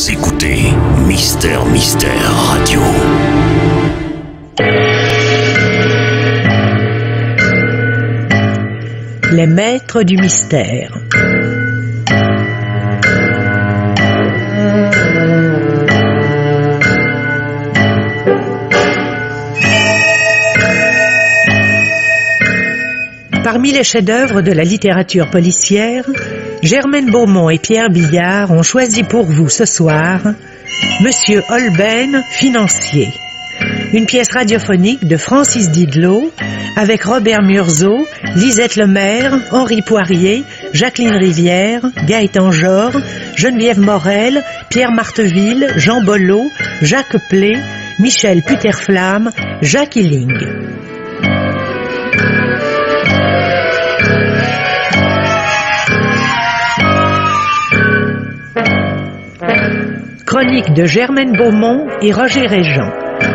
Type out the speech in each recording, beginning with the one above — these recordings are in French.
Vous écoutez Mystère Radio. Les maîtres du mystère. Parmi les chefs-d'œuvre de la littérature policière, Germaine Beaumont et Pierre Billard ont choisi pour vous ce soir Monsieur Holben, financier. Une pièce radiophonique de Francis Didlot avec Robert Murzot, Lisette Lemaire, Henri Poirier, Jacqueline Rivière, Gaëtan Jor, Geneviève Morel, Pierre Marteville, Jean Bollot, Jacques Plé, Michel Puterflamme, Jacques Illing. Chronique de Germaine Beaumont et Roger Régent.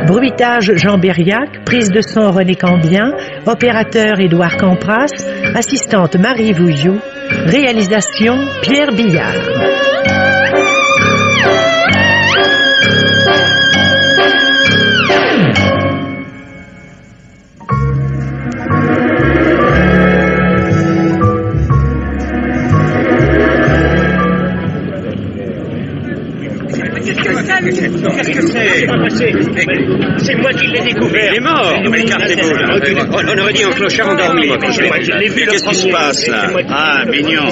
Bruitage Jean Berriac, prise de son René Cambien, opérateur Édouard Campras, assistante Marie Vouillou, réalisation Pierre Billard. Qu'est-ce que c'est? C'est moi qui l'ai découvert. Il est mort. Mais écartez-vous là. On aurait dit un clochard endormi. Qu'est-ce qui se passe là? Ah, mignon.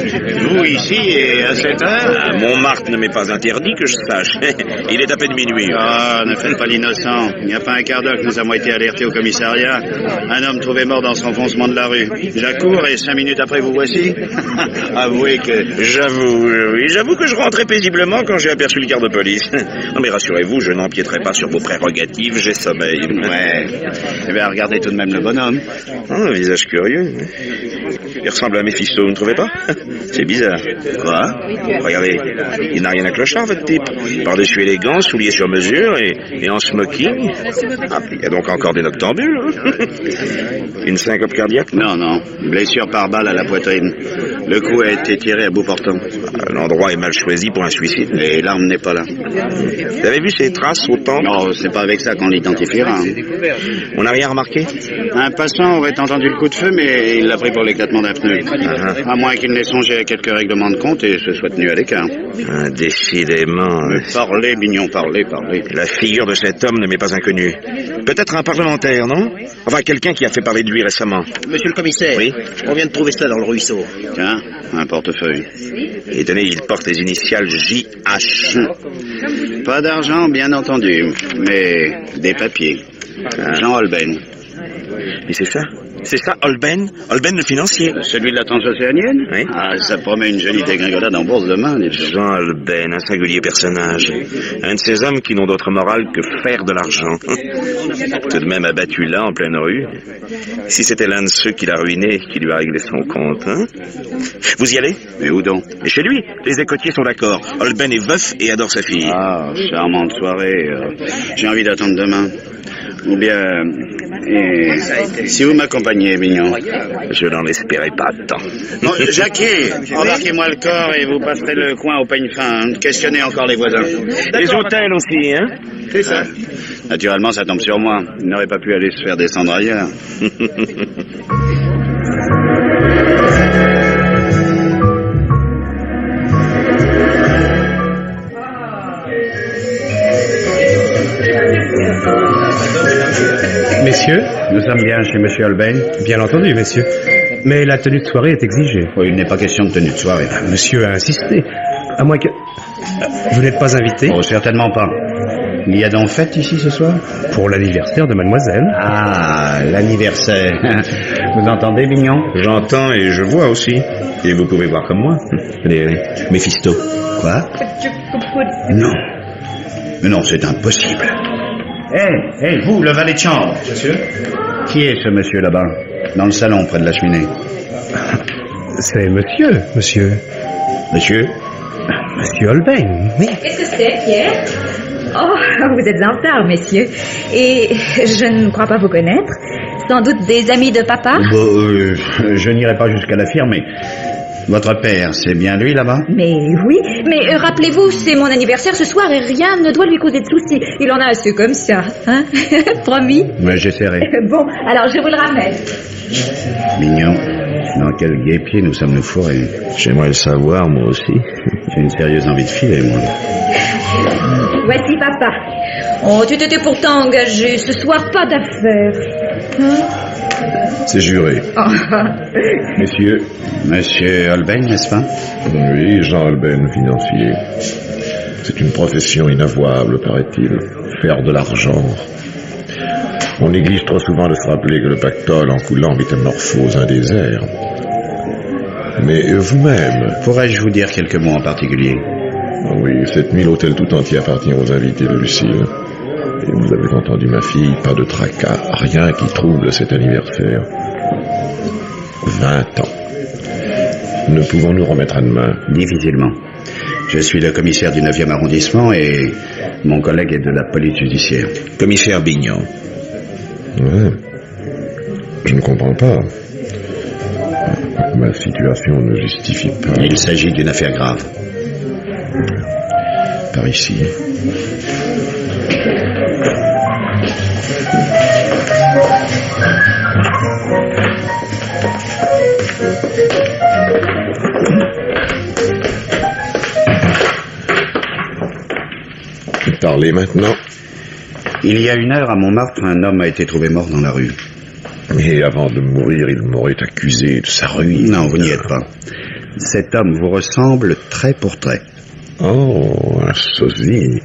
Vous ici et à cette heure? Montmartre ne m'est pas interdit que je sache. Il est à peine minuit. Ah, ne faites pas l'innocent. Il n'y a pas un quart d'heure que nous avons été alertés au commissariat. Un homme trouvé mort dans son foncement de la rue. J'accours et 5 minutes après vous voici. Avouez que... J'avoue que je rentrais paisiblement quand j'ai aperçu le quart de police. Non mais rassurez-vous, je n'empiéterai pas sur vos prérogatives, j'ai sommeil. Ouais. Eh bien, regardez tout de même le bonhomme. Un visage curieux. Il ressemble à Méphisto, vous ne trouvez pas? C'est bizarre. Quoi? Regardez, il n'a rien à clochard, votre type. Par-dessus élégant, souliers sur mesure et en smoking. Ah, il y a donc encore des noctambules. Une syncope cardiaque? Non. Blessure par balle à la poitrine. Le coup a été tiré à bout portant. L'endroit est mal choisi pour un suicide. Et l'arme n'est pas là. Vous avez vu ces traces au temps? Non, c'est pas avec ça qu'on l'identifiera. On n'a rien remarqué? Un passant aurait entendu le coup de feu, mais il l'a pris pour l'éclatement d'un pneu. À moins qu'il n'ait songé à quelques règlements de compte et se soit tenu à l'écart. Décidément. Parlez, mignon, parlez. La figure de cet homme ne m'est pas inconnue. Peut-être un parlementaire, non? Enfin, quelqu'un qui a fait parler de lui récemment. Monsieur le commissaire, oui? On vient de trouver ça dans le ruisseau. Tiens, un portefeuille. Et tenez, il porte les initiales JH. Pas d'argent, bien entendu, mais des papiers. Jean Holben. Et c'est ça? C'est ça, Holben? Holben le financier? Celui de la transocéanienne? Oui. Ah, ça promet une jolie dégringolade en bourse demain. Jean Holben, un singulier personnage. Un de ces hommes qui n'ont d'autre morale que faire de l'argent. Tout de même abattu là, en pleine rue. Si c'était l'un de ceux qui l'a ruiné, qui lui a réglé son compte, hein? Vous y allez? Mais où donc? Et chez lui. Les écotiers sont d'accord. Holben est veuf et adore sa fille. Ah, charmante soirée. J'ai envie d'attendre demain. Ou bien... si vous m'accompagnez, mignon. Je n'en espérais pas tant. Bon, Jackie, embarquez-moi le corps et vous passerez le coin au peigne fin. Questionnez encore les voisins. Les hôtels aussi, hein? C'est ça. Naturellement, ça tombe sur moi. Il n'aurait pas pu aller se faire descendre ailleurs. Messieurs, nous sommes bien chez Monsieur Holben. Bien entendu, messieurs. Mais la tenue de soirée est exigée. Oui, il n'est pas question de tenue de soirée. Monsieur a insisté. À moins que... Vous n'êtes pas invité? Oh, certainement pas. Il y a donc fête ici ce soir? Pour l'anniversaire de mademoiselle. Ah, l'anniversaire. Vous entendez, mignon? J'entends et je vois aussi. Et vous pouvez voir comme moi. Méphisto. Quoi? Non. Mais non, c'est impossible. Hé, vous, le valet de chambre. Monsieur? Qui est ce monsieur là-bas? Dans le salon, près de la cheminée. C'est monsieur. Monsieur? Monsieur Holben, oui. Qu'est-ce que c'est, Pierre? Oh, vous êtes en retard, messieurs. Et je ne crois pas vous connaître. Sans doute des amis de papa? Je n'irai pas jusqu'à l'affirmer. Votre père, c'est bien lui là-bas? Mais oui, mais rappelez-vous, c'est mon anniversaire ce soir et rien ne doit lui causer de soucis. Il en a assez comme ça, hein? Promis? Mais j'essaierai. Bon, alors je vous le ramène. Mignon, dans quel guêpier nous sommes-nous fourrés? J'aimerais le savoir, moi aussi. J'ai une sérieuse envie de filer, moi. Voici papa. Oh, tu t'étais pourtant engagé. Ce soir, pas d'affaires. Hein? C'est juré. Messieurs. Monsieur Holbein, n'est-ce pas? Oui, Jean Holbein, financier. C'est une profession inavouable, paraît-il. Faire de l'argent. On néglige trop souvent de se rappeler que le pactole en coulant métamorphose un désert. Mais vous-même... Pourrais-je vous dire quelques mots en particulier? Oui, 7000 hôtels tout entiers appartiennent aux invités de Lucille. Et vous avez entendu ma fille, pas de tracas, rien qui trouble cet anniversaire. 20 ans. Ne pouvons-nous remettre à demain? Difficilement. Je suis le commissaire du 9e arrondissement et mon collègue est de la police judiciaire. Commissaire Bignon. Ouais. Je ne comprends pas. Ma situation ne justifie pas... Il s'agit d'une affaire grave. Par ici. Parlez maintenant. Il y a 1 heure, à Montmartre, un homme a été trouvé mort dans la rue. Et avant de mourir, il m'aurait accusé de sa ruine. Non, vous n'y êtes pas. Cet homme vous ressemble trait pour trait. Oh, un sosie.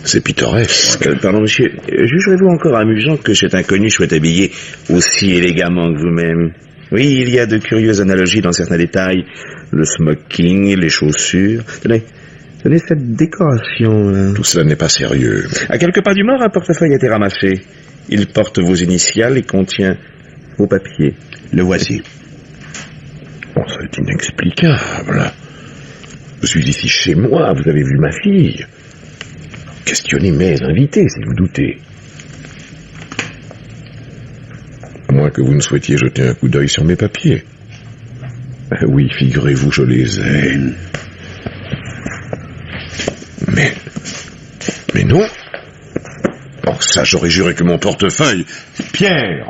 C'est pittoresque. Pardon, monsieur. Jugerez-vous encore amusant que cet inconnu soit habillé aussi élégamment que vous-même? Oui, il y a de curieuses analogies dans certains détails. Le smoking, les chaussures. Tenez cette décoration, là. Tout cela n'est pas sérieux. À quelques pas du mort, un portefeuille a été ramassé. Il porte vos initiales et contient vos papiers. Le voici. Oh, c'est inexplicable. Je suis ici chez moi, vous avez vu ma fille. Questionnez mes invités, si vous doutez. À moins que vous ne souhaitiez jeter un coup d'œil sur mes papiers. Oui, figurez-vous, je les ai. Mais non. Oh, ça, j'aurais juré que mon portefeuille... Pierre!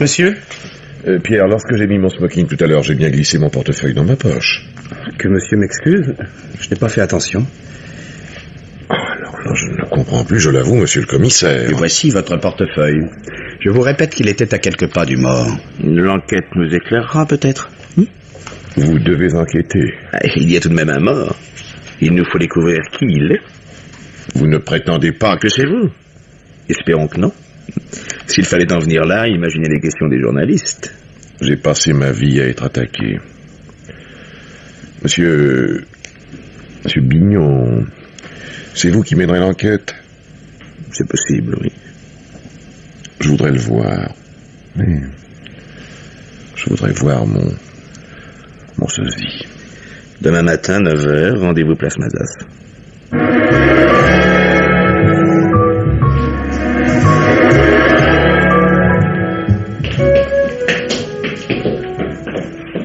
Monsieur? Pierre, lorsque j'ai mis mon smoking tout à l'heure, j'ai bien glissé mon portefeuille dans ma poche. Que monsieur m'excuse, je n'ai pas fait attention. Alors là, je ne comprends plus, je l'avoue, monsieur le commissaire. Et voici votre portefeuille. Je vous répète qu'il était à quelques pas du mort. L'enquête nous éclairera peut-être. Vous devez enquêter. Il y a tout de même un mort. Il nous faut découvrir qui il est. Vous ne prétendez pas que c'est vous? Espérons que non. S'il fallait en venir là, imaginez les questions des journalistes. J'ai passé ma vie à être attaqué. Monsieur Bignon, c'est vous qui mènerez l'enquête? C'est possible, oui. Je voudrais le voir. Oui. Je voudrais voir mon sosie. Demain matin, 9h, rendez-vous place Mazas.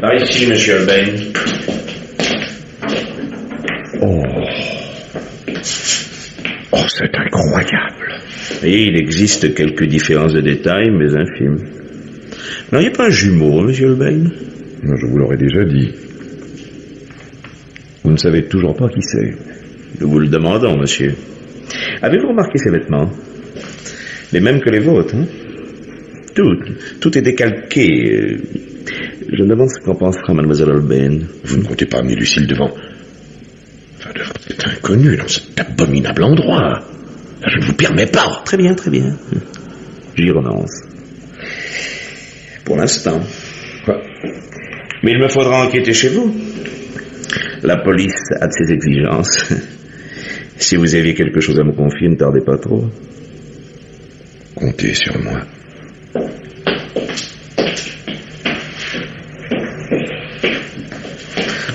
Par ici, monsieur Holbein. Oh, c'est incroyable. Et il existe quelques différences de détails, mais infimes. Non, il n'y a pas un jumeau, monsieur Holbein? Je vous l'aurais déjà dit. Vous ne savez toujours pas qui c'est. Nous vous le demandons, monsieur. Avez-vous remarqué ces vêtements? Les mêmes que les vôtres, hein? Tout est décalqué. Je me demande ce qu'en pensera mademoiselle Holbein. Vous ne comptez pas amener Lucille devant... cet inconnu dans cet abominable endroit. Je ne vous permets pas. Très bien. J'y renonce. Pour l'instant. Quoi? Mais il me faudra enquêter chez vous. La police a de ses exigences. Si vous aviez quelque chose à me confier, ne tardez pas trop. Comptez sur moi.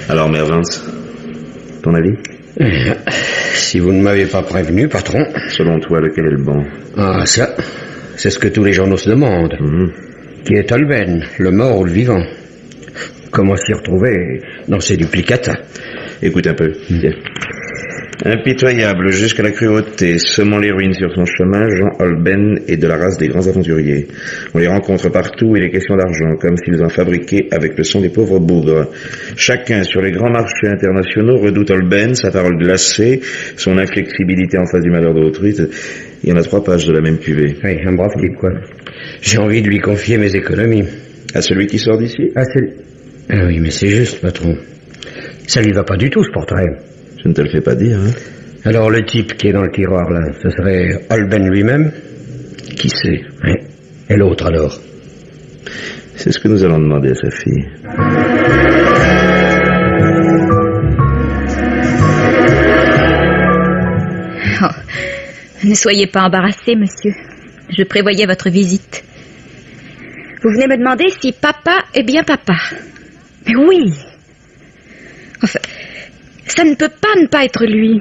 Alors, Mère Vance, ton avis? Si vous ne m'avez pas prévenu, patron... Selon toi, lequel est le bon? Ah, ça, c'est ce que tous les journaux se demandent. Qui est Holben, le mort ou le vivant? Comment s'y retrouver dans ces duplicata? Écoute un peu. Tiens. Impitoyable jusqu'à la cruauté, semant les ruines sur son chemin, Jean Holben est de la race des grands aventuriers. On les rencontre partout et il est question d'argent, comme s'ils en fabriquaient avec le sang des pauvres bougres. Chacun sur les grands marchés internationaux redoute Holben, sa parole glacée, son inflexibilité en face du malheur d'autrui. Il y en a 3 pages de la même cuvée. Oui, un brave type, quoi. J'ai envie de lui confier mes économies. À celui qui sort d'ici? Ah, oui, mais c'est juste, patron. Ça lui va pas du tout, ce portrait. Je ne te le fais pas dire, hein. Alors, le type qui est dans le tiroir, là, ce serait Holben lui-même? Qui sait? Oui. Et l'autre, alors? C'est ce que nous allons demander à sa fille. Ne soyez pas embarrassé, monsieur. Je prévoyais votre visite. Vous venez me demander si papa est bien papa. Mais oui. Enfin, ça ne peut pas ne pas être lui.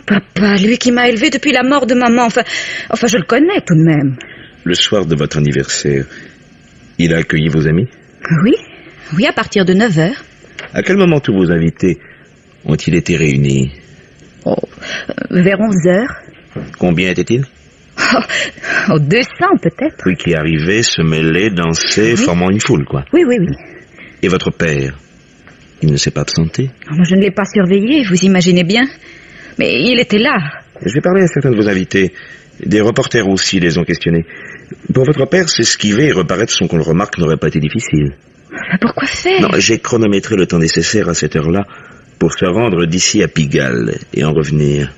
Papa, lui qui m'a élevé depuis la mort de maman. Enfin, je le connais tout de même. Le soir de votre anniversaire, il a accueilli vos amis? Oui, à partir de 9h. À quel moment tous vos invités ont-ils été réunis? Vers 11h. Combien étaient-ils? 200 peut-être. Oui, qui arrivaient, se mêlaient, dansaient, formant une foule, quoi. Oui. Et votre père, il ne s'est pas absenté? Je ne l'ai pas surveillé, vous imaginez bien. Mais il était là. Je vais parler à certains de vos invités. Des reporters aussi les ont questionnés. Pour votre père, s'esquiver et reparaître sans qu'on le remarque n'aurait pas été difficile. Pourquoi faire? Non, j'ai chronométré le temps nécessaire à cette heure-là pour se rendre d'ici à Pigalle et en revenir.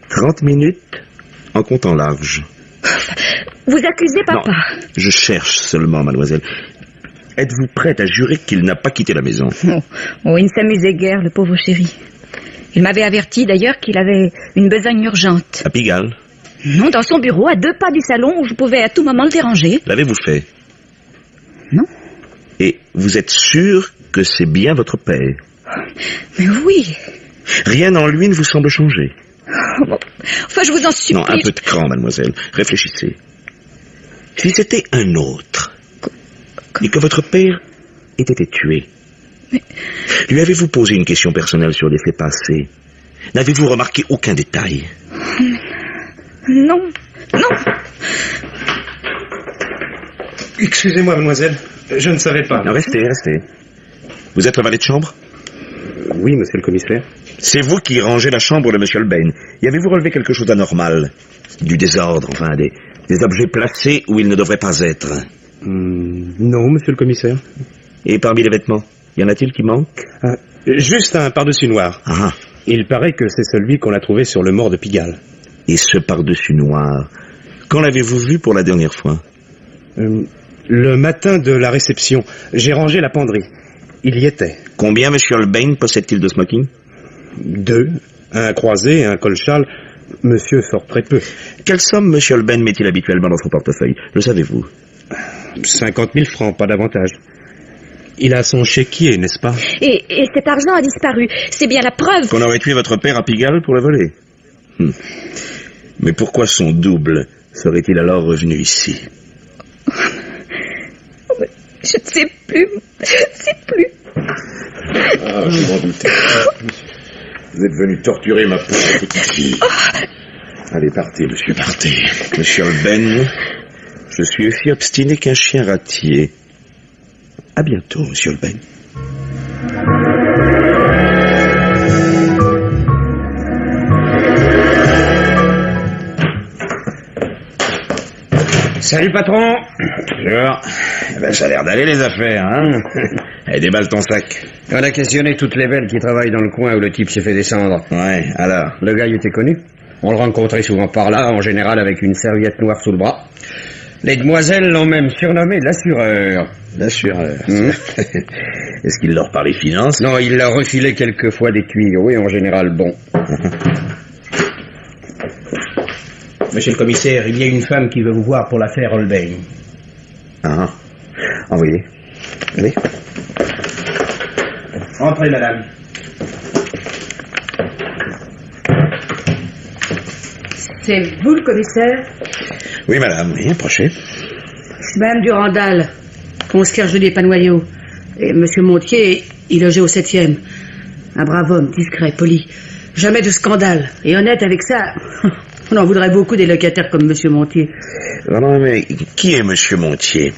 30 minutes en comptant large. Vous accusez papa? Non, je cherche seulement, mademoiselle. Êtes-vous prête à jurer qu'il n'a pas quitté la maison? Il ne s'amusait guère, le pauvre chéri. Il m'avait averti d'ailleurs qu'il avait une besogne urgente. À Pigalle? Non, dans son bureau, à 2 pas du salon où je pouvais à tout moment le déranger. L'avez-vous fait? Non. Et vous êtes sûr que c'est bien votre père? Mais oui. Rien en lui ne vous semble changer? Enfin, je vous en supplie. Non, un peu de cran, mademoiselle. Réfléchissez. Si c'était un autre, et que votre père ait été tué, mais... lui avez-vous posé une question personnelle sur les faits passés? N'avez-vous remarqué aucun détail? Non. Excusez-moi, mademoiselle. Je ne savais pas. Non, restez. Vous êtes le valet de chambre? Oui, monsieur le commissaire. C'est vous qui rangez la chambre de monsieur Holben. Y avez-vous relevé quelque chose d'anormal? Du désordre, enfin, des objets placés où ils ne devraient pas être? Non, monsieur le commissaire. Et parmi les vêtements, y en a-t-il qui manquent? Juste un pardessus noir. Ah. Il paraît que c'est celui qu'on a trouvé sur le mort de Pigalle. Et ce pardessus noir, quand l'avez-vous vu pour la dernière fois? Le matin de la réception. J'ai rangé la penderie. Il y était. Combien M. Holben possède-t-il de smoking? 2. Un croisé, un col-châle. Monsieur sort très peu. Quelle somme M. Holben met-il habituellement dans son portefeuille? Le savez-vous? 50 000 francs, pas davantage. Il a son chéquier, n'est-ce pas? Et cet argent a disparu. C'est bien la preuve. Qu'on aurait tué votre père à Pigalle pour le voler. Mais pourquoi son double serait-il alors revenu ici? Je ne sais plus. Ah, je m'en doutais. Vous êtes venu torturer ma pauvre petite fille. Allez, partez, monsieur, partez. Monsieur Holben, je suis aussi obstiné qu'un chien râtier. À bientôt, monsieur Holben. Salut, patron. Bonjour. Ça a l'air d'aller, les affaires, hein? Allez, déballe ton sac. On a questionné toutes les belles qui travaillent dans le coin où le type s'est fait descendre. Ouais, alors? Le gars, il était connu. On le rencontrait souvent par là, en général avec une serviette noire sous le bras. Les demoiselles l'ont même surnommé l'assureur. L'assureur. Est-ce qu'il leur parlait finances? Non, il leur refilait quelquefois des tuyaux, et en général, bon. Monsieur le commissaire, il y a une femme qui veut vous voir pour l'affaire Holben. Ah, envoyez. Allez. Entrez, madame. C'est vous le commissaire? Oui, madame, oui, approchez. C'est Mme Durandal, concierge des Panoyaux. Et Monsieur Montier, il logeait au 7e. Un brave homme, discret, poli. Jamais de scandale. Et honnête avec ça. On en voudrait beaucoup des locataires comme Monsieur Montier. Non, mais qui est Monsieur Montier?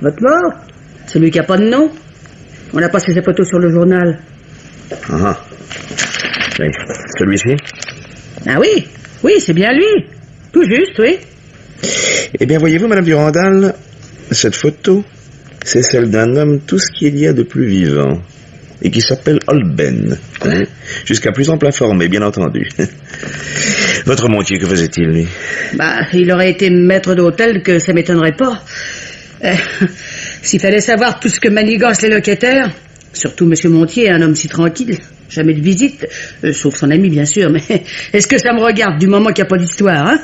Votre mort? Celui qui a pas de nom. On a passé ses photos sur le journal. Ah. Oui. Celui-ci? Ah oui, oui, c'est bien lui. Tout juste, oui. Eh bien, voyez-vous, Madame Durandal, cette photo, c'est celle d'un homme tout ce qu'il y a de plus vivant, et qui s'appelle Holben, hein, jusqu'à plus ample informé, bien entendu. Votre Montier, que faisait-il, lui? Il aurait été maître d'hôtel, que ça m'étonnerait pas. S'il fallait savoir tout ce que manigancent les locataires, surtout Monsieur Montier, un homme si tranquille, jamais de visite, sauf son ami, bien sûr, mais est-ce que ça me regarde du moment qu'il n'y a pas d'histoire, hein?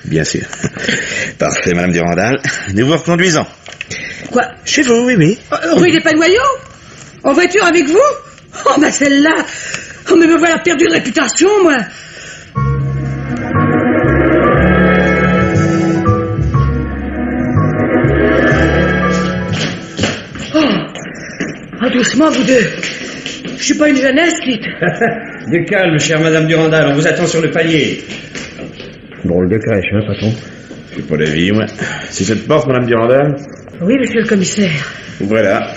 Bien sûr. Parfait, Madame Durandal. Nous vous reconduisons. Quoi? Chez vous, oui, oui. Rue des Panoyaux? En voiture avec vous? Oh, celle-là. Oh, mais me voilà perdu de réputation, moi. Oh, doucement, vous deux. Je suis pas une jeunesse, dites. Du calme, chère Madame Durandal, on vous attend sur le palier. Drôle de crèche, hein, patron? J'ai pas d'avis, moi. C'est cette porte, Madame Durandal? Oui, monsieur le commissaire. Voilà.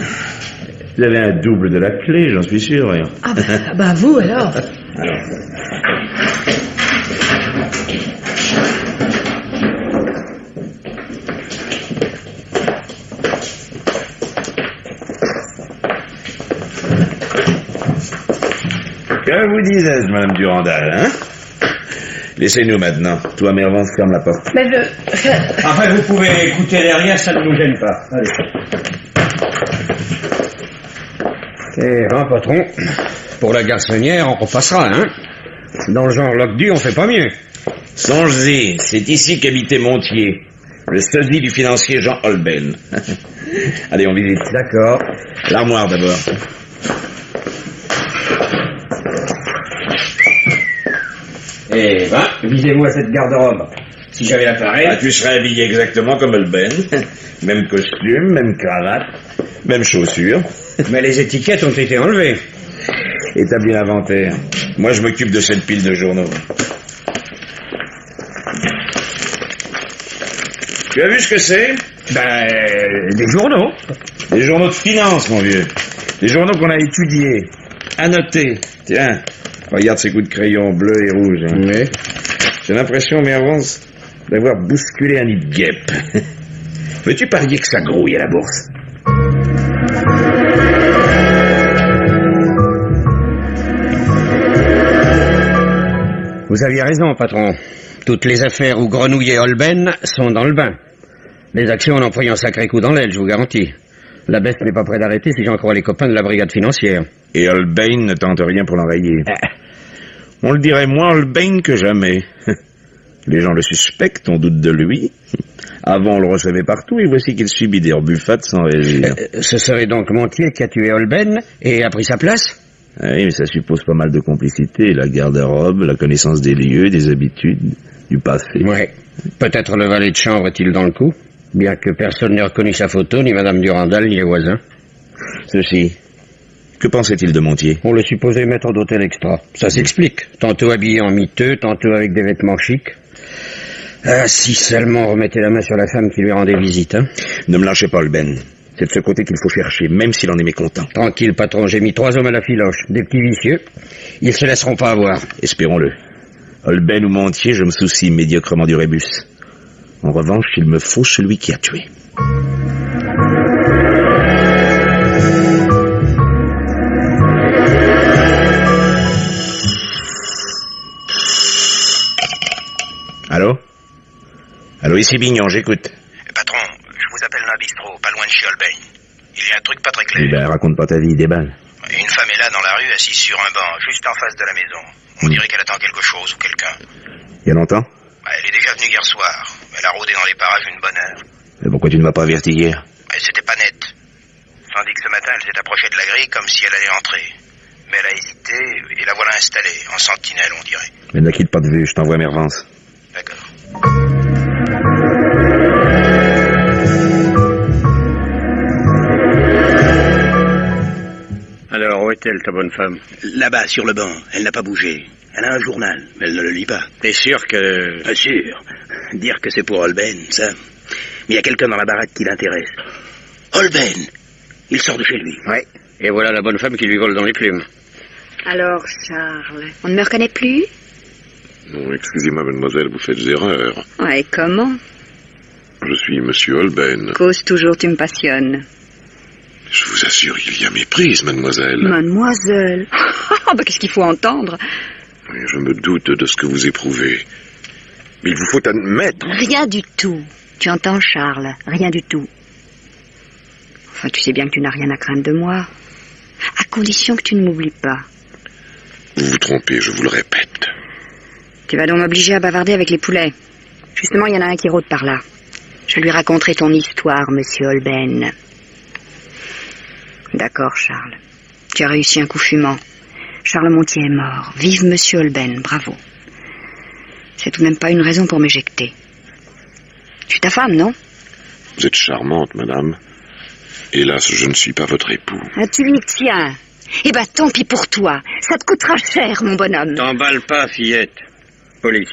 Vous avez un double de la clé, j'en suis sûr. Ah vous, alors. Que vous disais-je, Madame Durandal, hein? Laissez-nous maintenant. Toi, Mervance, ferme la porte. Mais Enfin, vous pouvez écouter derrière, ça ne nous gêne pas. Allez. Et patron, pour la garçonnière, on repassera, hein? Dans le genre Loc-Du, on fait pas mieux. Songez-y, c'est ici qu'habitait Montier, le sosie du financier Jean Holben. Allez, on visite. D'accord. L'armoire, d'abord. Eh visez-vous à cette garde-robe. Si j'avais l'appareil... Tu serais habillé exactement comme Holben. Même costume, même cravate, même chaussures. Mais les étiquettes ont été enlevées. Établis l'inventaire. Moi, je m'occupe de cette pile de journaux. Tu as vu ce que c'est? Des journaux. Des journaux de finance, mon vieux. Des journaux qu'on a étudiés, annotés. Tiens, regarde ces coups de crayon bleu et rouge. Hein. Oui. J'ai l'impression, Mervance, d'avoir bousculé un nid de guêpe. Veux-tu parier que ça grouille à la bourse? Vous aviez raison, patron. Toutes les affaires où Grenouille et Holben sont dans le bain. Les actions en ont pris un sacré coup dans l'aile, je vous garantis. La baisse n'est pas près d'arrêter si j'en crois les copains de la brigade financière. Et Holben ne tente rien pour l'enrayer. On le dirait moins Holben que jamais. Les gens le suspectent, on doute de lui. Avant, on le recevait partout, et voici qu'il subit des rebuffades sans réagir. Ce serait donc Montier qui a tué Holben et a pris sa place? Oui, mais ça suppose pas mal de complicité. La garde-robe, la connaissance des lieux, des habitudes, du passé. Oui. Peut-être le valet de chambre est-il dans le coup? Bien que personne n'ait reconnu sa photo, ni Madame Durandal, ni les voisins. Ceci. Que pensait-il de Montier? On le supposait maître d'hôtel extra. Ça s'explique. Tantôt habillé en miteux, tantôt avec des vêtements chics. Ah, si seulement on remettait la main sur la femme qui lui rendait visite, hein. Ne me lâchez pas, Holben. C'est de ce côté qu'il faut chercher, même s'il en est mécontent. Tranquille, patron, j'ai mis 3 hommes à la filoche. Des petits vicieux. Ils se laisseront pas avoir. Espérons-le. Holben ou Montier, je me soucie médiocrement du rébus. En revanche, il me faut celui qui a tué. Allô? Allô, ici Bignon, j'écoute. Patron, je vous appelle d'un bistrot, pas loin de chez Holbein. Il y a un truc pas très clair. Eh ben, raconte pas ta vie, déballe. Une femme est là dans la rue, assise sur un banc, juste en face de la maison. On dirait qu'elle attend quelque chose ou quelqu'un. Il y a longtemps? Elle est déjà venue hier soir. Elle a rôdé dans les parages une bonne heure. Mais pourquoi tu ne m'as pas averti hier? C'était pas net. Tandis que ce matin, elle s'est approchée de la grille comme si elle allait entrer. Mais elle a hésité et la voilà installée, en sentinelle, on dirait. Mais ne la quitte pas de vue, je t'envoie Mervance. D'accord. est-elle, ta bonne femme? Là-bas, sur le banc. Elle n'a pas bougé. Elle a un journal, mais elle ne le lit pas. T'es sûr que... Pas sûr. Dire que c'est pour Holben, ça... Mais il y a quelqu'un dans la baraque qui l'intéresse. Holben! Il sort de chez lui. Oui. Et voilà la bonne femme qui lui vole dans les plumes. Alors, Charles, on ne me reconnaît plus? Non, excusez-moi, mademoiselle, vous faites erreur. Ouais, comment? Je suis monsieur Holben. Cause toujours, tu me passionnes. Je vous assure, il y a méprise, mademoiselle. Mademoiselle. Bah, qu'est-ce qu'il faut entendre? Je me doute de ce que vous éprouvez. Mais il vous faut admettre... Rien du tout. Tu entends, Charles? Rien du tout. Enfin, tu sais bien que tu n'as rien à craindre de moi. À condition que tu ne m'oublies pas. Vous vous trompez, je vous le répète. Tu vas donc m'obliger à bavarder avec les poulets. Justement, il y en a un qui rôde par là. Je lui raconterai ton histoire, monsieur Holben. D'accord, Charles. Tu as réussi un coup fumant. Charles Montier est mort. Vive monsieur Holben, bravo. C'est tout de même pas une raison pour m'éjecter. Je suis ta femme, non? Vous êtes charmante, madame. Hélas, je ne suis pas votre époux. Ah, tu y tiens. Eh ben, tant pis pour toi. Ça te coûtera cher, mon bonhomme. T'emballe pas, fillette. Police.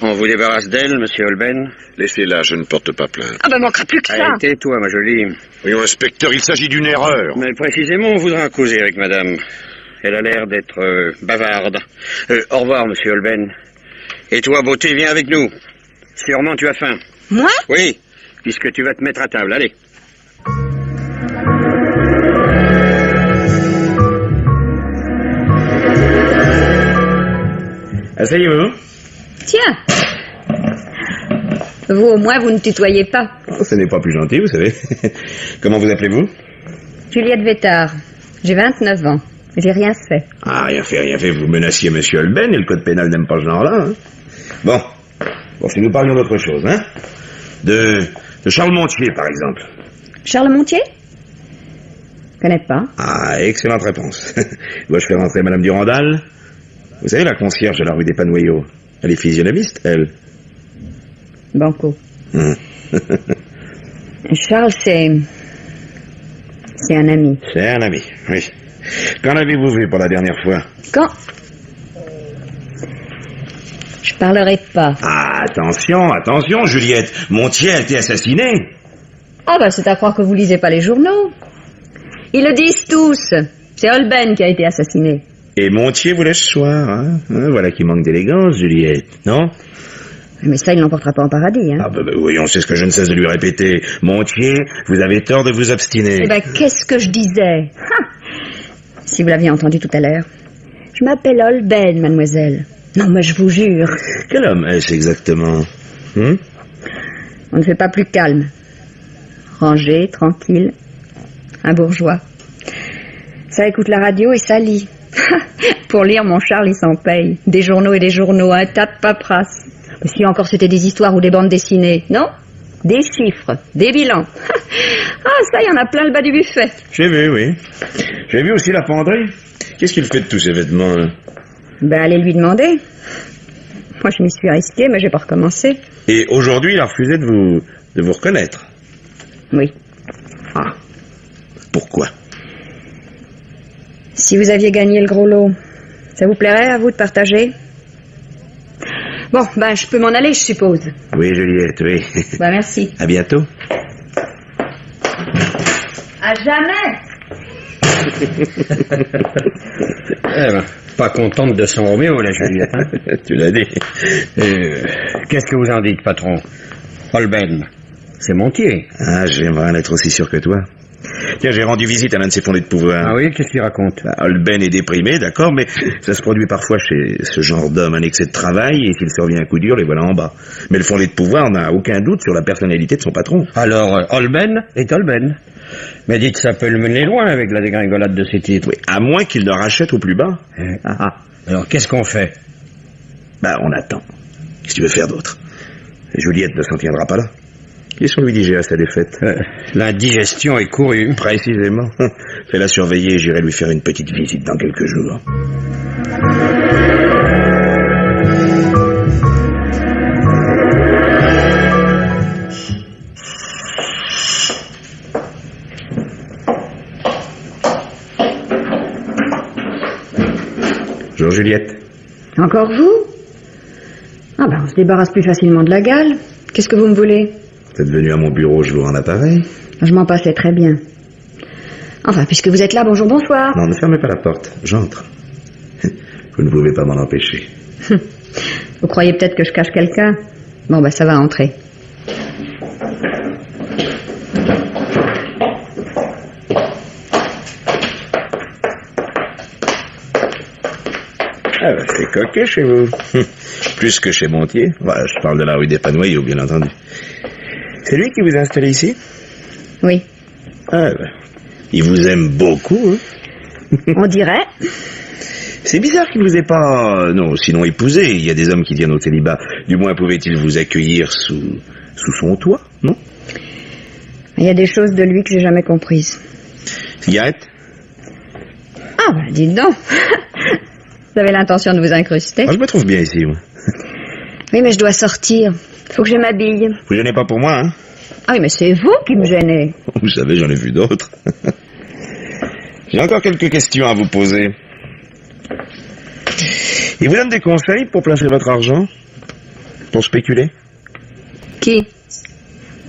On vous débarrasse d'elle, monsieur Holben? Laissez-la, je ne porte pas plainte. Ah ben, manquera plus que ça. Allez, tais-toi, ma jolie. Voyons, inspecteur, il s'agit d'une erreur. Mais précisément, on voudra causer avec madame. Elle a l'air d'être bavarde. Au revoir, monsieur Holben. Et toi, beauté, viens avec nous. Sûrement tu as faim. Moi? Oui, puisque tu vas te mettre à table. Allez. Asseyez-vous. Tiens. Vous, au moins, vous ne tutoyez pas. Oh, ce n'est pas plus gentil, vous savez. Comment vous appelez-vous? Juliette Vétard. J'ai 29 ans. J'ai rien fait. Ah, rien fait. Vous menaciez monsieur Holben et le code pénal n'aime pas ce genre-là. Hein. Bon, si nous parlions d'autre chose, hein. De Charles Montier, par exemple. Charles Montier? Je connais pas. Ah, excellente réponse. Dois-je faire rentrer madame Durandal? Vous savez, la concierge de la rue des Panoyaux. Elle est physionomiste, elle. Banco. Charles, c'est un ami. C'est un ami, oui. Quand l'avez-vous vu pour la dernière fois? Quand? Je parlerai pas. Ah, attention, Juliette. Montier a été assassiné. Ah bah c'est à croire que vous lisez pas les journaux. Ils le disent tous. C'est Holben qui a été assassiné. Et Montier vous laisse soir, hein. Voilà qui manque d'élégance, Juliette, non? Mais ça, il l'emportera pas en paradis, hein. Ah bah voyons, c'est ce que je ne cesse de lui répéter. Montier, vous avez tort de vous obstiner. Eh ben, qu'est-ce que je disais? Si vous l'aviez entendu tout à l'heure. Je m'appelle Holben, mademoiselle. Non, mais je vous jure. Quel homme est-ce exactement? On ne fait pas plus calme. Rangé, tranquille. Un bourgeois. Ça écoute la radio et ça lit. Pour lire, mon Charles, il s'en paye. Des journaux et des journaux, un tas de paperasses. Si encore c'était des histoires ou des bandes dessinées, non? Des chiffres, des bilans. Ah, ça, il y en a plein le bas du buffet. J'ai vu, oui. J'ai vu aussi la penderie. Qu'est-ce qu'il fait de tous ces vêtements, là? Ben, allez lui demander. Moi, je m'y suis risquée, mais je vais pas recommencer. Et aujourd'hui, il a refusé de vous reconnaître? Oui. Ah. Pourquoi? Si vous aviez gagné le gros lot, ça vous plairait à vous de partager? Bon, ben, je peux m'en aller, je suppose. Oui, Juliette, oui. Ben, merci. À bientôt. À jamais. Eh ben, pas contente de son Roméo, la Juliette, hein? Tu l'as dit. Qu'est-ce que vous en dites, patron? Holben, c'est Montier. Ah, j'aimerais en être aussi sûr que toi. Tiens, j'ai rendu visite à l'un de ses fondés de pouvoir. Ah oui, qu'est-ce qu'il raconte? Holben est déprimé, d'accord, mais ça se produit parfois chez ce genre d'homme, un excès de travail, et s'il survient un coup dur, les voilà en bas. Mais le fondé de pouvoir n'a aucun doute sur la personnalité de son patron. Alors, Holben est Holben. Mais dites, ça peut le mener loin avec la dégringolade de ses titres. Oui, à moins qu'il ne rachète au plus bas. Alors, qu'est-ce qu'on fait? Bah, on attend. Qu'est-ce que tu veux faire d'autre? Juliette ne s'en tiendra pas là. Laissons-lui digérer sa défaite. L'indigestion est courue. Précisément. Fais-la surveiller et j'irai lui faire une petite visite dans quelques jours. Bonjour Juliette. Encore vous? Ah ben, on se débarrasse plus facilement de la gale. Qu'est-ce que vous me voulez? Vous êtes venu à mon bureau, je vous rends l'appareil. Je m'en passais très bien. Enfin, puisque vous êtes là, bonjour, bonsoir. Non, ne fermez pas la porte, j'entre. Vous ne pouvez pas m'en empêcher. Vous croyez peut-être que je cache quelqu'un? Bon, ben ça va entrer. Ah ben, c'est coquet chez vous. Plus que chez Montier. Ouais, je parle de la rue des Panoyaux, bien entendu. C'est lui qui vous a installé ici? Oui. Ah ben, il vous aime beaucoup, hein? On dirait. C'est bizarre qu'il ne vous ait pas... non, sinon épousé. Il y a des hommes qui viennent au célibat. Du moins, pouvait-il vous accueillir sous son toit, non? Il y a des choses de lui que j'ai jamais comprises. Cigarette? Ah ben, dites donc. Vous avez l'intention de vous incruster? Ah, je me trouve bien ici, moi. Oui, mais je dois sortir. Faut que je m'habille. Vous gênez pas pour moi, hein? Ah oui, mais c'est vous qui me gênez. Vous savez, j'en ai vu d'autres. J'ai encore quelques questions à vous poser. Il vous donne des conseils pour placer votre argent? Pour spéculer? Qui?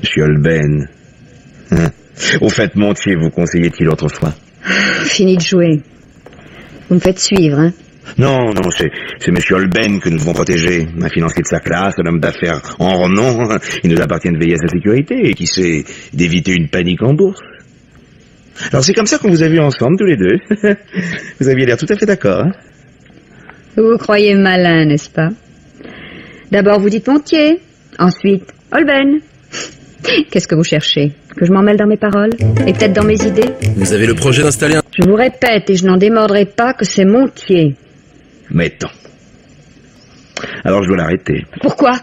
Monsieur Holben. Hein? Au fait, Montier vous conseillait-il autrefois? Fini de jouer. Vous me faites suivre, hein? Non, c'est Monsieur Holben que nous devons protéger. Un financier de sa classe, un homme d'affaires en renom. Il nous appartient de veiller à sa sécurité et qui sait d'éviter une panique en bourse. Alors c'est comme ça qu'on vous a vus ensemble, tous les deux. Vous aviez l'air tout à fait d'accord, hein? Vous vous croyez malin, n'est-ce pas? D'abord vous dites Montier, ensuite Holben. Qu'est-ce que vous cherchez? Que je m'en mêle dans mes paroles? Et peut-être dans mes idées? Vous avez le projet d'installer un... Je vous répète, et je n'en démordrai pas, que c'est Montier. Mettons. Alors je dois l'arrêter. Pourquoi?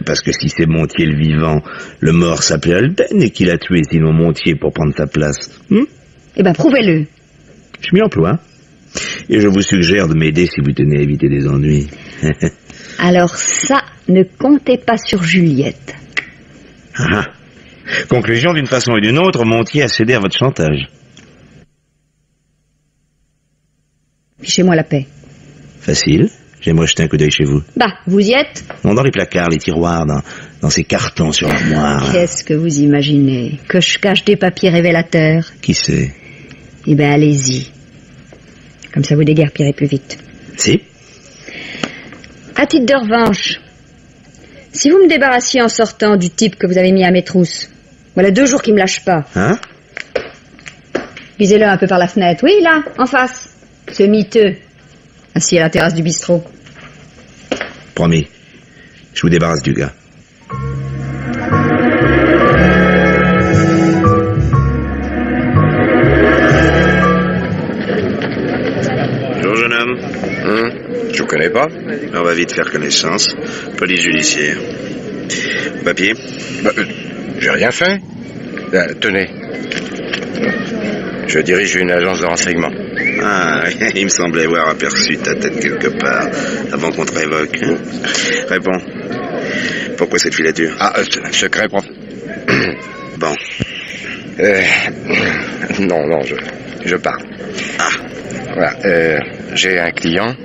Parce que si c'est Montier le vivant, le mort s'appelait Holben et qu'il a tué sinon Montier pour prendre sa place. Eh ben, prouvez-le. Je m'y emploie. Et je vous suggère de m'aider si vous tenez à éviter des ennuis. Alors ça, ne comptez pas sur Juliette. Ah. Conclusion, d'une façon et d'une autre, Montier a cédé à votre chantage. Fichez-moi la paix. Facile. J'aimerais jeter un coup d'œil chez vous. Vous y êtes? Non, dans les placards, les tiroirs, dans ces cartons sur l'armoire. Qu'est-ce que vous imaginez? Que je cache des papiers révélateurs? Qui sait? Eh ben, allez-y. Comme ça, vous déguerpirez plus vite. Si? À titre de revanche, si vous me débarrassiez en sortant du type que vous avez mis à mes trousses, voilà 2 jours qu'il me lâche pas. Hein? Visez-le un peu par la fenêtre. Oui, là, en face. Ce miteux, assis à la terrasse du bistrot. Promis. Je vous débarrasse du gars. Bonjour, jeune homme. Je vous connais pas. On va vite faire connaissance. Police judiciaire. Papier? J'ai rien fait. Tenez. Je dirige une agence de renseignement. Ah, il me semblait avoir aperçu ta tête quelque part avant qu'on te révoque. Hein? Réponds. Pourquoi cette filature? Secret prof. Bon. Non, je parle. Voilà, j'ai un client.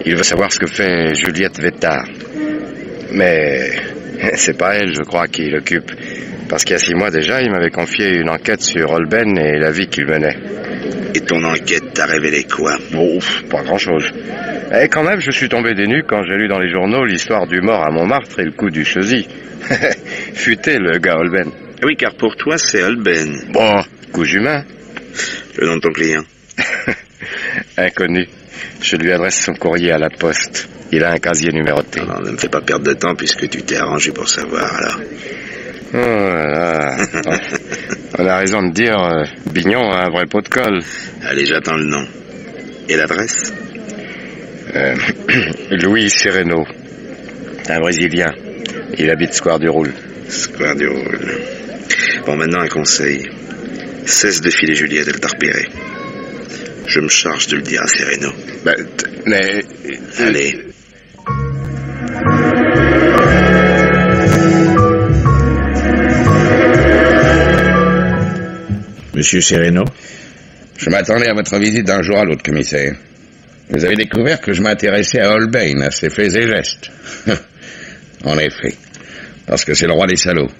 Il veut savoir ce que fait Juliette Vétard. Mais c'est pas elle, je crois, qui l'occupe. Parce qu'il y a 6 mois déjà, il m'avait confié une enquête sur Holben et la vie qu'il menait. Et ton enquête t'a révélé quoi? Pas grand-chose. Et quand même, je suis tombé des nues quand j'ai lu dans les journaux l'histoire du mort à Montmartre et le coup du sosie. Futé, le gars Holben. Oui, car pour toi, c'est Holben. Bon, coup humain. Le nom de ton client? Inconnu. Je lui adresse son courrier à la poste. Il a un casier numéroté. Alors, ne me fais pas perdre de temps puisque tu t'es arrangé pour savoir, alors. Oh là là. On a raison de dire, Bignon a un vrai pot de colle. Allez, j'attends le nom. Et l'adresse? Louis Sereno. Un Brésilien. Il habite Square du Roule. Square du Roule. Bon, maintenant un conseil. Cesse de filer Juliette, elle t'a repéré. Je me charge de le dire à Sereno. Mais... Allez. Monsieur Sereno? Je m'attendais à votre visite d'un jour à l'autre, commissaire. Vous avez découvert que je m'intéressais à Holbein, à ses faits et gestes. En effet. Parce que c'est le roi des salauds.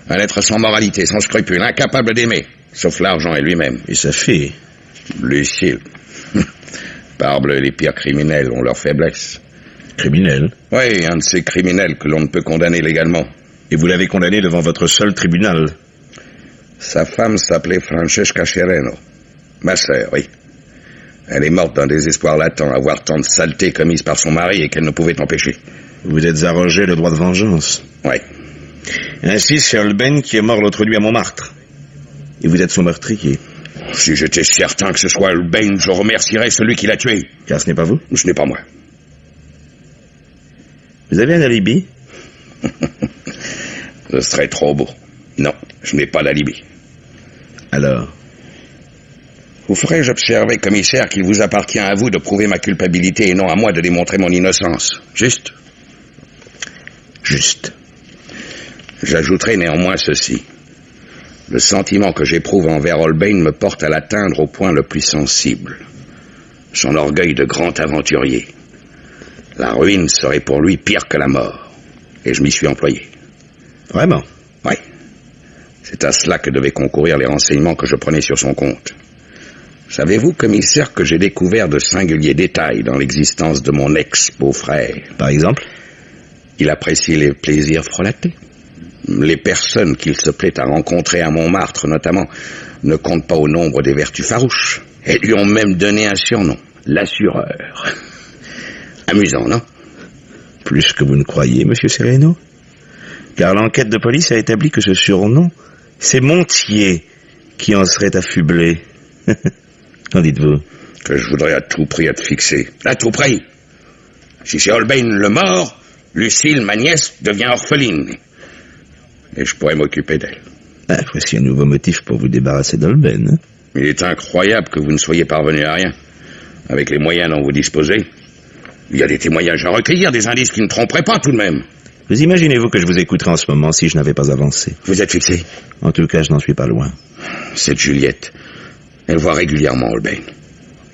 Un être sans moralité, sans scrupule, incapable d'aimer. Sauf l'argent et lui-même. Et sa fille? Lucille. Parbleu, les pires criminels ont leur faiblesse. Criminel? Oui, un de ces criminels que l'on ne peut condamner légalement. Et vous l'avez condamné devant votre seul tribunal? Sa femme s'appelait Francesca Sereno. Ma sœur, oui. Elle est morte d'un désespoir latent à voir tant de saletés commises par son mari et qu'elle ne pouvait empêcher. Vous êtes arrogé le droit de vengeance? Oui. Ainsi, c'est Holbein qui est mort l'autre nuit à Montmartre. Et vous êtes son meurtrier. Si j'étais certain que ce soit Holbein, je remercierais celui qui l'a tué. Car ce n'est pas vous? Ce n'est pas moi. Vous avez un alibi? Ce serait trop beau. Non, je n'ai pas d'alibi. Alors? Vous ferais-je observer, commissaire, qu'il vous appartient à vous de prouver ma culpabilité et non à moi de démontrer mon innocence. Juste? Juste. J'ajouterai néanmoins ceci. Le sentiment que j'éprouve envers Holbein me porte à l'atteindre au point le plus sensible. Son orgueil de grand aventurier. La ruine serait pour lui pire que la mort. Et je m'y suis employé. Vraiment? Oui. C'est à cela que devaient concourir les renseignements que je prenais sur son compte. Savez-vous, commissaire, que j'ai découvert de singuliers détails dans l'existence de mon ex-beau-frère? Par exemple? Il apprécie les plaisirs frelatés. Les personnes qu'il se plaît à rencontrer à Montmartre, notamment, ne comptent pas au nombre des vertus farouches. Et lui ont même donné un surnom, l'assureur. Amusant, non? Plus que vous ne croyez, monsieur Sereno. Car l'enquête de police a établi que ce surnom, c'est Montier qui en serait affublé. Qu'en dites-vous? Que je voudrais à tout prix être fixé. À tout prix. Si c'est Holbein le mort, Lucille, ma nièce, devient orpheline. Et je pourrais m'occuper d'elle. Ah, voici un nouveau motif pour vous débarrasser d'Holbein. Hein? Il est incroyable que vous ne soyez parvenu à rien. Avec les moyens dont vous disposez, il y a des témoignages à recueillir, des indices qui ne tromperaient pas tout de même. Vous imaginez-vous que je vous écouterais en ce moment si je n'avais pas avancé? Vous êtes fixé? En tout cas, je n'en suis pas loin. Cette Juliette, elle voit régulièrement Holbein.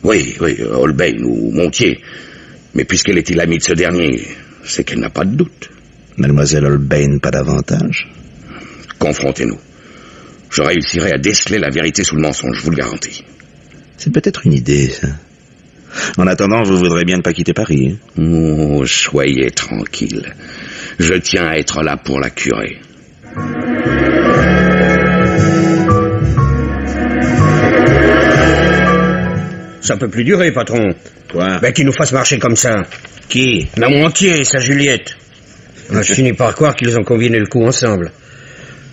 Oui, Holbein ou Montier. Mais puisqu'elle était l'amie de ce dernier, c'est qu'elle n'a pas de doute. Mademoiselle Holbein, pas davantage? Confrontez-nous. Je réussirai à déceler la vérité sous le mensonge, je vous le garantis. C'est peut-être une idée, ça. En attendant, vous voudrez bien ne pas quitter Paris. Hein? Oh, soyez tranquille. Je tiens à être là pour la curer. Ça peut plus durer, patron. Quoi? Ben, qu'il nous fasse marcher comme ça. Qui? La Montier et sa Juliette. Je finis par croire qu'ils ont combiné le coup ensemble.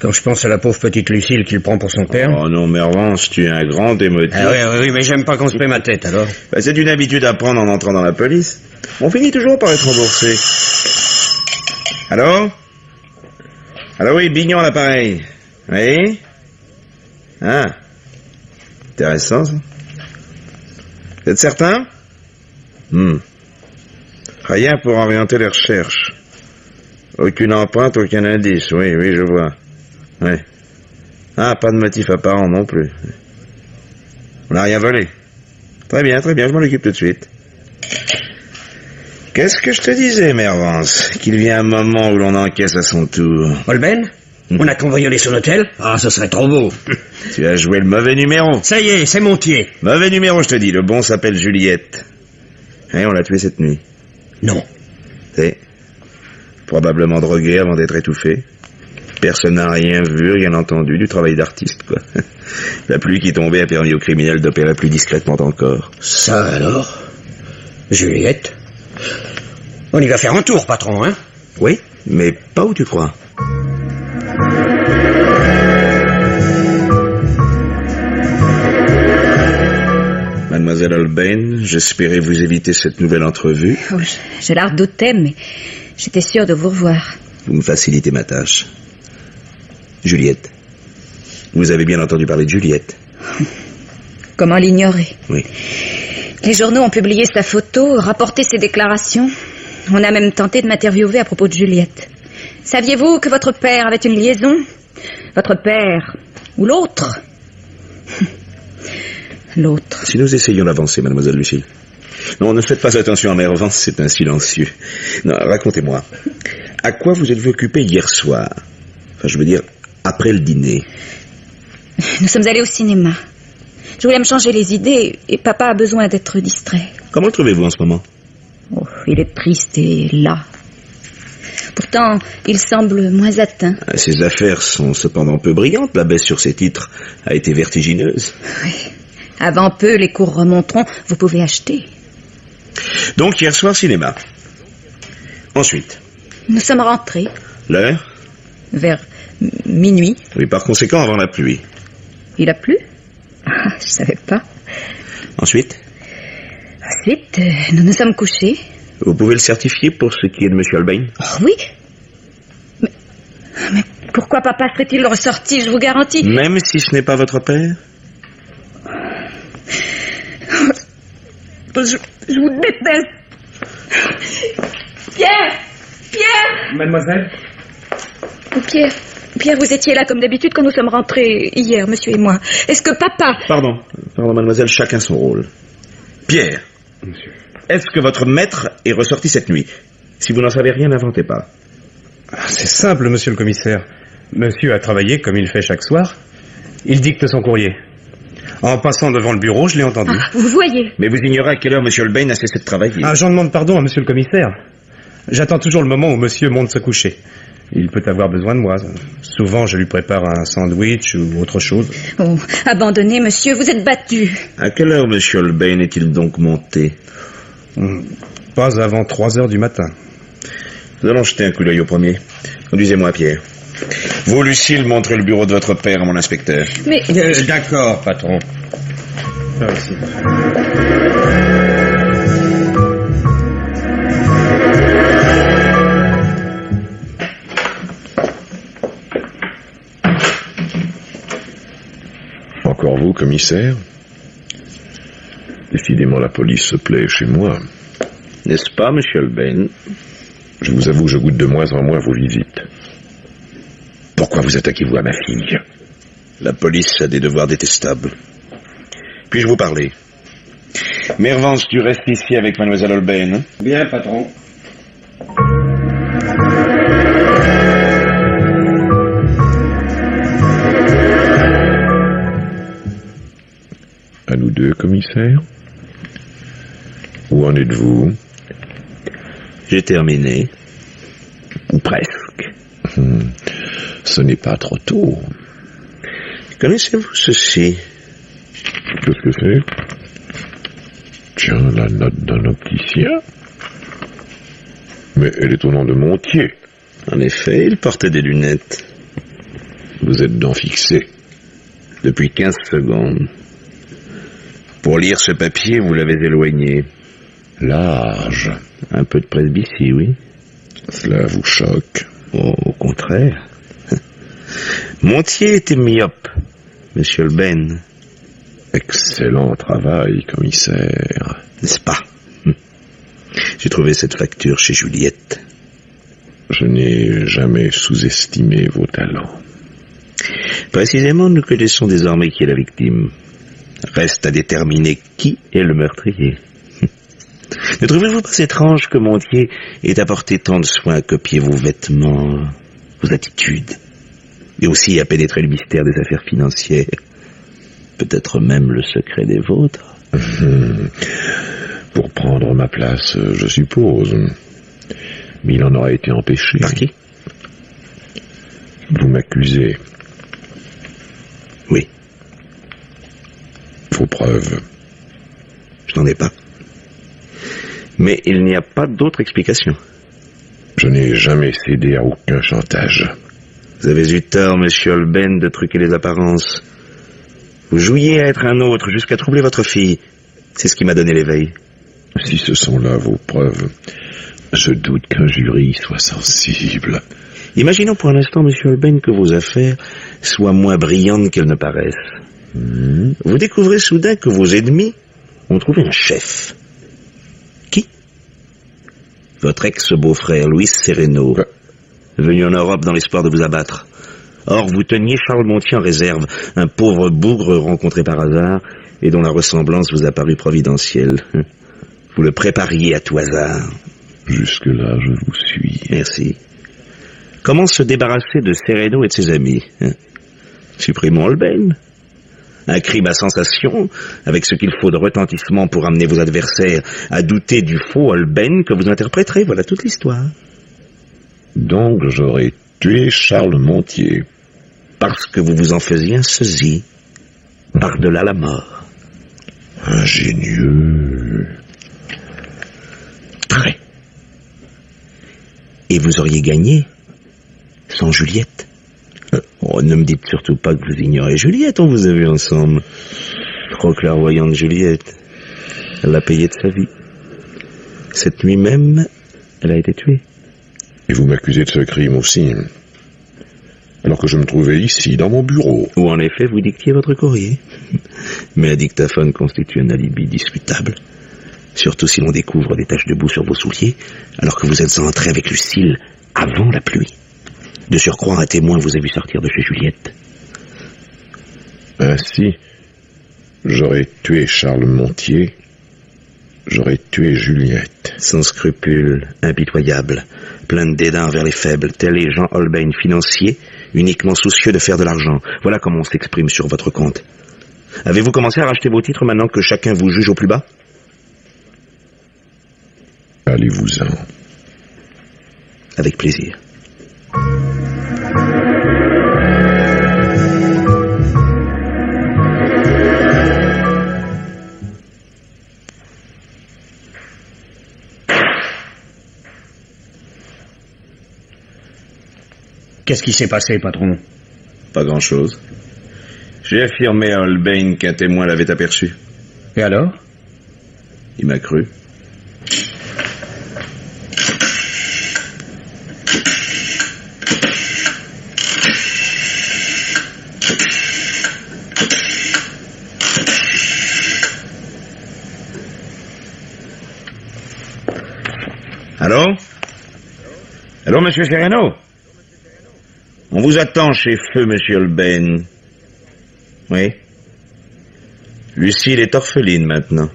Quand je pense à la pauvre petite Lucille qu'il prend pour son père... Oh non, Mervance, tu es un grand émotif. Ah oui, mais j'aime pas qu'on se paie ma tête, alors. Ben, c'est une habitude à prendre en entrant dans la police. On finit toujours par être remboursé. Allô? Allô, oui, Bignon à l'appareil. Oui? Ah. Intéressant, ça. Vous êtes certain? Rien pour orienter les recherches. Aucune empreinte, aucun indice. Oui, je vois. Ouais. Ah, pas de motif apparent non plus. On n'a rien volé. Très bien, je m'en occupe tout de suite. Qu'est-ce que je te disais, Mervance? Qu'il vient un moment où l'on encaisse à son tour. Holbein? On a cambriolé son hôtel? Ah, ce serait trop beau. Tu as joué le mauvais numéro. Ça y est, c'est Montier. Mauvais numéro, je te dis. Le bon s'appelle Juliette. Et on l'a tué cette nuit. Non. C'est probablement drogué avant d'être étouffé. Personne n'a rien vu, rien entendu, du travail d'artiste, quoi. La pluie qui tombait a permis aux criminels d'opérer plus discrètement encore. Ça alors? Juliette? On y va faire un tour, patron, hein? Oui, mais pas où tu crois. Mademoiselle Holbein, j'espérais vous éviter cette nouvelle entrevue. Oh, je la redoutais, mais j'étais sûre de vous revoir. Vous me facilitez ma tâche. Juliette. Vous avez bien entendu parler de Juliette. Comment l'ignorer? Oui. Les journaux ont publié sa photo, rapporté ses déclarations. On a même tenté de m'interviewer à propos de Juliette. Saviez-vous que votre père avait une liaison? Votre père ou l'autre? L'autre. Si nous essayons d'avancer, mademoiselle Lucille. Non, ne faites pas attention à Mervance, c'est un silencieux. Non, racontez-moi. À quoi vous êtes-vous occupé hier soir? Enfin, je veux dire, après le dîner. Nous sommes allés au cinéma. Je voulais me changer les idées et papa a besoin d'être distrait. Comment le trouvez-vous en ce moment? Oh, il est triste et las. Pourtant, il semble moins atteint. Ses affaires sont cependant peu brillantes. La baisse sur ses titres a été vertigineuse. Oui. Avant peu, les cours remonteront. Vous pouvez acheter. Donc, hier soir, cinéma. Ensuite? Nous sommes rentrés. L'heure? Vers minuit. Oui, par conséquent, avant la pluie. Il a plu? Ah, je savais pas. Ensuite? Ensuite, nous nous sommes couchés. Vous pouvez le certifier pour ce qui est de M. Holbein? Oh, oui. Mais pourquoi papa serait-il ressorti, je vous garantis? Même si ce n'est pas votre père? Je vous déteste. Pierre! Mademoiselle? Pierre, vous étiez là comme d'habitude quand nous sommes rentrés hier, monsieur et moi. Est-ce que papa... Pardon, mademoiselle, chacun son rôle. Pierre, monsieur. Est-ce que votre maître est ressorti cette nuit? Si vous n'en savez rien, n'inventez pas. C'est simple, monsieur le commissaire. Monsieur a travaillé comme il fait chaque soir. Il dicte son courrier. En passant devant le bureau, je l'ai entendu. Ah, vous voyez. Mais vous ignorez à quelle heure M. Holbein a cessé de travailler. Ah, j'en demande pardon à monsieur le commissaire. J'attends toujours le moment où monsieur monte se coucher. Il peut avoir besoin de moi. Souvent, je lui prépare un sandwich ou autre chose. Oh, abandonnez, monsieur, vous êtes battu. À quelle heure M. Holbein est-il donc monté? Pas avant 3 heures du matin. Nous allons jeter un coup d'œil au premier. Conduisez-moi, Pierre. Vous, Lucille, montrez le bureau de votre père à mon inspecteur. Mais... D'accord, patron. Ah, aussi. Encore vous, commissaire? Décidément, la police se plaît chez moi. N'est-ce pas, M. Holbein? Je vous avoue, je goûte de moins en moins vos visites. Pourquoi vous attaquez-vous à ma fille? La police a des devoirs détestables. Puis-je vous parler? Mervance, tu restes ici avec mademoiselle Holbein? Bien, patron. À nous deux, commissaire? Où en êtes-vous? J'ai terminé. Ou presque. Ce n'est pas trop tôt. Connaissez-vous ceci? Qu'est-ce que c'est? Tiens, la note d'un opticien. Mais elle est au nom de Montier. En effet, il portait des lunettes. Vous êtes donc fixé. Depuis 15 secondes. Pour lire ce papier, vous l'avez éloigné. Large. Un peu de presbytie, oui. Cela vous choque? Oh, au contraire. Montier était myope, monsieur Holbein. Excellent travail, commissaire. N'est-ce pas? J'ai trouvé cette facture chez Juliette. Je n'ai jamais sous-estimé vos talents. Précisément, nous connaissons désormais qui est la victime. Reste à déterminer qui est le meurtrier. Ne trouvez-vous pas étrange que Montier ait apporté tant de soin à copier vos vêtements, vos attitudes, et aussi à pénétrer le mystère des affaires financières, peut-être même le secret des vôtres? Pour prendre ma place, je suppose. Mais il en aura été empêché. Par qui? Vous m'accusez. Oui. Vos preuves. Je n'en ai pas. Mais il n'y a pas d'autre explication. Je n'ai jamais cédé à aucun chantage. Vous avez eu tort, monsieur Holbein, de truquer les apparences. Vous jouiez à être un autre jusqu'à troubler votre fille. C'est ce qui m'a donné l'éveil. Si ce sont là vos preuves, je doute qu'un jury soit sensible. Imaginons pour un instant, monsieur Holbein, que vos affaires soient moins brillantes qu'elles ne paraissent. Vous découvrez soudain que vos ennemis ont trouvé un chef. Qui? Votre ex-beau-frère, Luis Sereno, venu en Europe dans l'espoir de vous abattre. Or, vous teniez Charles Montier en réserve, un pauvre bougre rencontré par hasard et dont la ressemblance vous a paru providentielle. Vous le prépariez à tout hasard. Jusque-là, je vous suis. Merci. Comment se débarrasser de Sereno et de ses amis, hein? Supprimons Holbein. Un crime à sensation, avec ce qu'il faut de retentissement pour amener vos adversaires à douter du faux Holbein que vous interpréterez. Voilà toute l'histoire. Donc j'aurais tué Charles Montier. Parce que vous vous en faisiez un sosie, par-delà la mort. Ingénieux. Très. Et vous auriez gagné sans Juliette. Oh, ne me dites surtout pas que vous ignorez Juliette, on vous a vu ensemble. Trop clairvoyante Juliette. Elle l'a payé de sa vie. Cette nuit même, elle a été tuée. Et vous m'accusez de ce crime aussi, alors que je me trouvais ici, dans mon bureau. Où en effet vous dictiez votre courrier. Mais un dictaphone constitue un alibi discutable. Surtout si l'on découvre des taches de boue sur vos souliers, alors que vous êtes entré avec Lucille avant la pluie. De surcroît, un témoin vous a vu sortir de chez Juliette. Ainsi, j'aurais tué Charles Montier, j'aurais tué Juliette. Sans scrupules, impitoyable, plein de dédain envers les faibles, tels les Jean Holbein financiers, uniquement soucieux de faire de l'argent. Voilà comment on s'exprime sur votre compte. Avez-vous commencé à racheter vos titres maintenant que chacun vous juge au plus bas? Allez-vous-en. Avec plaisir. Qu'est-ce qui s'est passé, patron? Pas grand-chose. J'ai affirmé à Holbein qu'un témoin l'avait aperçu. Et alors? Il m'a cru. Allô? Allô, monsieur Sereno? On vous attend chez Feu, monsieur Holbein. Oui. Lucille est orpheline maintenant.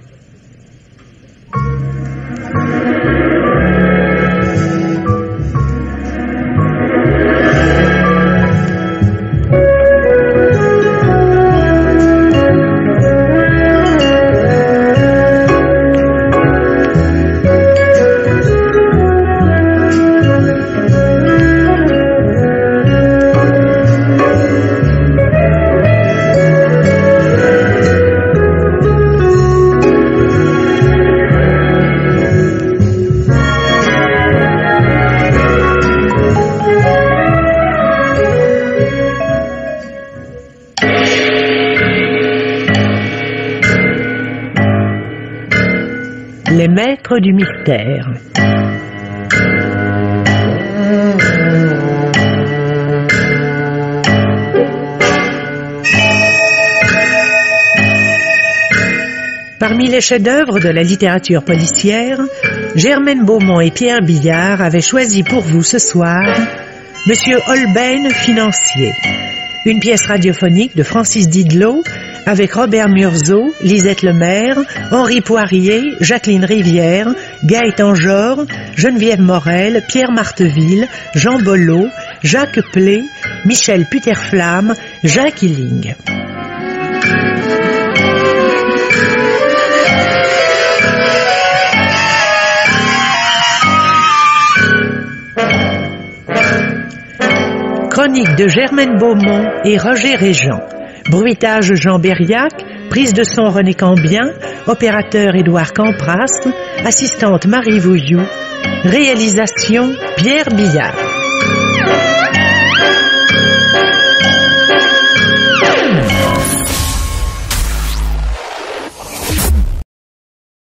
Les maîtres du mystère. Parmi les chefs-d'œuvre de la littérature policière, Germaine Beaumont et Pierre Billard avaient choisi pour vous ce soir Monsieur Holbein financier, une pièce radiophonique de Francis Didlot avec Robert Murzeau, Lisette Lemaire, Henri Poirier, Jacqueline Rivière, Gaëtan Jor, Geneviève Morel, Pierre Marteville, Jean Bollot, Jacques Plé, Michel Puterflamme, Jacques Illing. Chronique de Germaine Beaumont et Roger Régent. Bruitage Jean Berriac, prise de son René Cambien, opérateur Édouard Campras, assistante Marie Vouilloux, réalisation Pierre Billard.